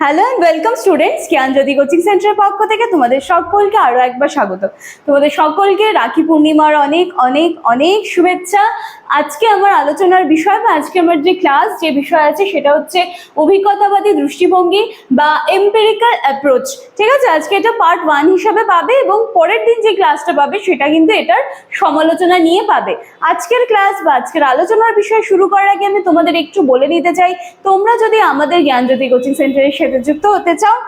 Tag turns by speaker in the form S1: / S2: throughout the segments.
S1: Hello and welcome students, Gyanjyoti coaching সেন্টারের পক্ষ থেকে তোমাদের সকলকে আরও একবার স্বাগত। তোমাদের সকলকে রাখি পূর্ণিমার অনেক অনেক অনেক শুভেচ্ছা। আজকে আমার আলোচনার বিষয় বা আজকে আমার যে ক্লাস যে বিষয় আছে সেটা হচ্ছে অভিজ্ঞতাবাদী দৃষ্টিভঙ্গি বা এম্পিরিক্যাল অ্যাপ্রোচ। ঠিক আছে, আজকে এটা পার্ট 1 হিসাবে পাবে এবং পরের দিন যে ক্লাসটা পাবে সেটা কিন্তু এটার সমালোচনা নিয়ে পাবে। আজকের ক্লাস বা আজকের আলোচনার বিষয় শুরু করার আগে আমি তোমাদের একটু বলে নিতে চাই, তোমরা যদি আমাদের জ্ঞানজ্যোতি কোচিং সেন্টারের সাথে যুক্ত হতে চাও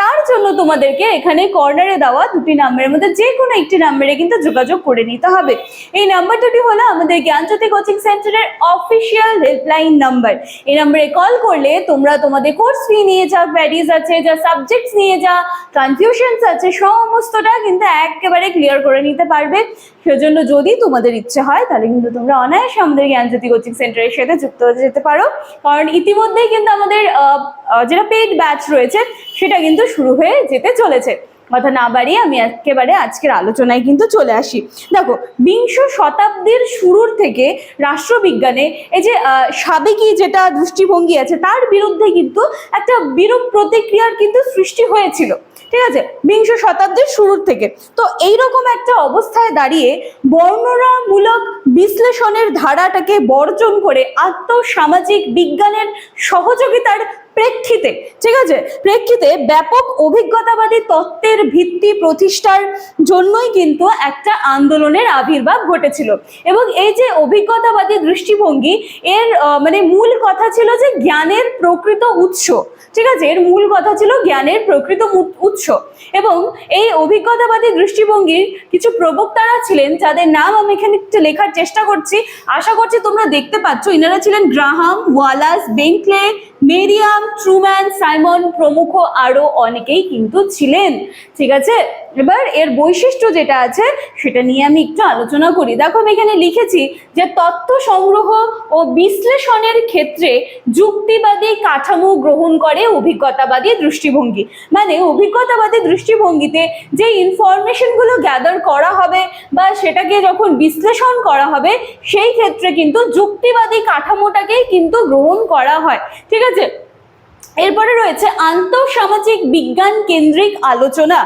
S1: তার জন্য তোমাদেরকে এখানে কর্নারে দেওয়া দুটি নাম্বারের মধ্যে যে কোনো একটি নাম্বারে কিন্তু যোগাযোগ করে নিতে হবে। এই নাম্বার দুটি হলো আমাদের জ্ঞানজ্যোতি কোচিং সেন্টারের অফিসিয়াল হেল্পলাইন নাম্বার। এই নাম্বারে কল করলে তোমরা তোমাদের কোর্স ফি নিয়ে যা কোয়ারিজ আছে, যা সাবজেক্টস নিয়ে যা কনফিউশনস আছে সমস্তটা কিন্তু একেবারে ক্লিয়ার করে নিতে পারবে। সেজন্য যদি তোমাদের ইচ্ছে হয় তাহলে কিন্তু তোমরা অনায়াসে আমাদের জ্ঞানজ্যোতি কোচিং সেন্টারের সাথে যুক্ত হতে যেতে পারো, কারণ ইতিমধ্যেই কিন্তু আমাদের যেটা পেইড ব্যাচ রয়েছে সেটা কিন্তু শুরু হয়ে যেতে চলেছে। কথা না বাড়িয়ে আমি একেবারে আজকের আলোচনায় কিন্তু চলে আসি। দেখো, বিংশ শতাব্দীর শুরুর থেকে রাষ্ট্রবিজ্ঞানে এই যে সাবেকি যেটা দৃষ্টিভঙ্গি আছে তার বিরুদ্ধে কিন্তু একটা বিরূপ প্রতিক্রিয়ার কিন্তু সৃষ্টি হয়েছিল। ঠিক আছে, বিংশ শতাব্দীর শুরুর থেকে। তো এইরকম একটা অবস্থায় দাঁড়িয়ে বর্ণনামূলক বিশ্লেষণের ধারাটাকে বর্জন করে আত্মসামাজিক বিজ্ঞানের সহযোগিতার প্রেক্ষিতে, ঠিক আছে, ব্যাপক অভিজ্ঞতাবাদী তত্ত্বের ভিত্তি প্রতিষ্ঠার জন্যই কিন্তু একটা আন্দোলনের আবির্ভাব ঘটেছিল। এবং এই যে অভিজ্ঞতাবাদী দৃষ্টিভঙ্গি এর মূল কথা ছিল যে জ্ঞানের প্রকৃত উৎস। ঠিক আছে, এর মূল কথা ছিল জ্ঞানের প্রকৃত উৎস। এবং এই অভিজ্ঞতাবাদী দৃষ্টিভঙ্গির কিছু প্রবক্তারা ছিলেন যাদের নাম আমি এখানে একটু লেখার চেষ্টা করছি, আশা করছি তোমরা দেখতে পাচ্ছ। ইনারা ছিলেন Graham, Wallas, বেন্টলে, Merriam, Truman, Simon প্রমুখ, আরো অনেকেই কিন্তু ছিলেন। ঠিক আছে, এবার এর বৈশিষ্ট্য যেটা আছে সেটা নিয়ে আমি একটু আলোচনা করি। দেখো, আমি এখানে লিখেছি যে তথ্য সংগ্রহ ও বিশ্লেষণের ক্ষেত্রে যুক্তিবাদী কাঠামো গ্রহণ করে অভিজ্ঞতাবাদী দৃষ্টিভঙ্গি। মানে অভিজ্ঞতাবাদী দৃষ্টিভঙ্গিতে যে ইনফরমেশনগুলো গ্যাদার করা হবে বা সেটাকে যখন বিশ্লেষণ করা হবে সেই ক্ষেত্রে কিন্তু যুক্তিবাদী কাঠামোটাকেই কিন্তু গ্রহণ করা হয়। ঠিক আছে, এরপরে রয়েছে আন্তঃসামাজিক বিজ্ঞান কেন্দ্রিক আলোচনা।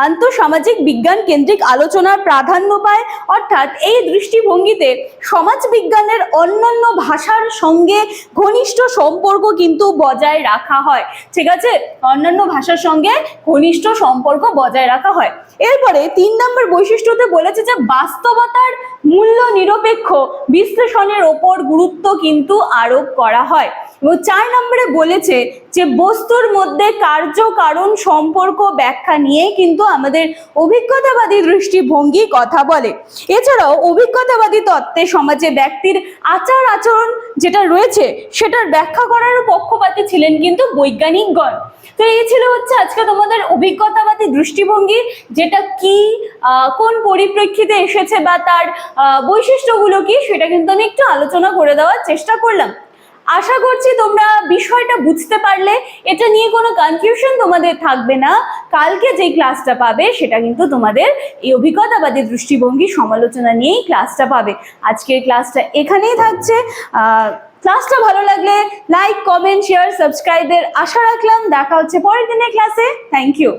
S1: আন্তঃসামাজিক বিজ্ঞান কেন্দ্রিক আলোচনার প্রাধান্য পায়, অর্থাৎ এই দৃষ্টিভঙ্গিতে সমাজ বিজ্ঞানের অন্যান্য ভাষার সঙ্গে ঘনিষ্ঠ সম্পর্ক কিন্তু বজায় রাখা হয়। ঠিক আছে, অন্যান্য ভাষার সঙ্গে ঘনিষ্ঠ সম্পর্ক বজায় রাখা হয়। এরপরে 3 নম্বর বৈশিষ্ট্যতে বলেছে যে বাস্তবতার মূল্য নিরপেক্ষ বিশ্লেষণের ওপর গুরুত্ব কিন্তু আরোপ করা হয়। এবং 4 নম্বরে বলেছে যে বস্তুর মধ্যে কার্য কারণ সম্পর্ক ব্যাখ্যা নিয়ে কিন্তু আমাদের অভিজ্ঞতাবাদী দৃষ্টিভঙ্গি কথা বলে। এছাড়াও অভিজ্ঞতাবাদী তত্ত্বে সমাজে ব্যক্তির আচার আচরণ যেটা রয়েছে সেটার ব্যাখ্যা করার পক্ষপাতী ছিলেন কিন্তু বৈজ্ঞানিকগণ। তো এই ছিল হচ্ছে আজকে তোমাদের অভিজ্ঞতাবাদী দৃষ্টিভঙ্গি, যেটা কি কোন পরিপ্রেক্ষিতে এসেছে বা তার বৈশিষ্ট্যগুলো কি সেটা কিন্তু আমি একটু আলোচনা করে দেওয়ার চেষ্টা করলাম। আশা করছি তোমরা বিষয়টা বুঝতে পারলে, এটা নিয়ে কোনো কনফিউশন তোমাদের থাকবে না। কালকে যে ক্লাসটা পাবে সেটা কিন্তু তোমাদের এই অভিজ্ঞতাবাদী দৃষ্টিভঙ্গি সমালোচনা নিয়েই ক্লাসটা পাবে। আজকের ক্লাসটা এখানেই থাকছে। ক্লাসটা ভালো লাগলে লাইক, কমেন্ট, শেয়ার, সাবস্ক্রাইবের আশা রাখলাম। দেখা হচ্ছে পরের দিনের ক্লাসে। Thank you.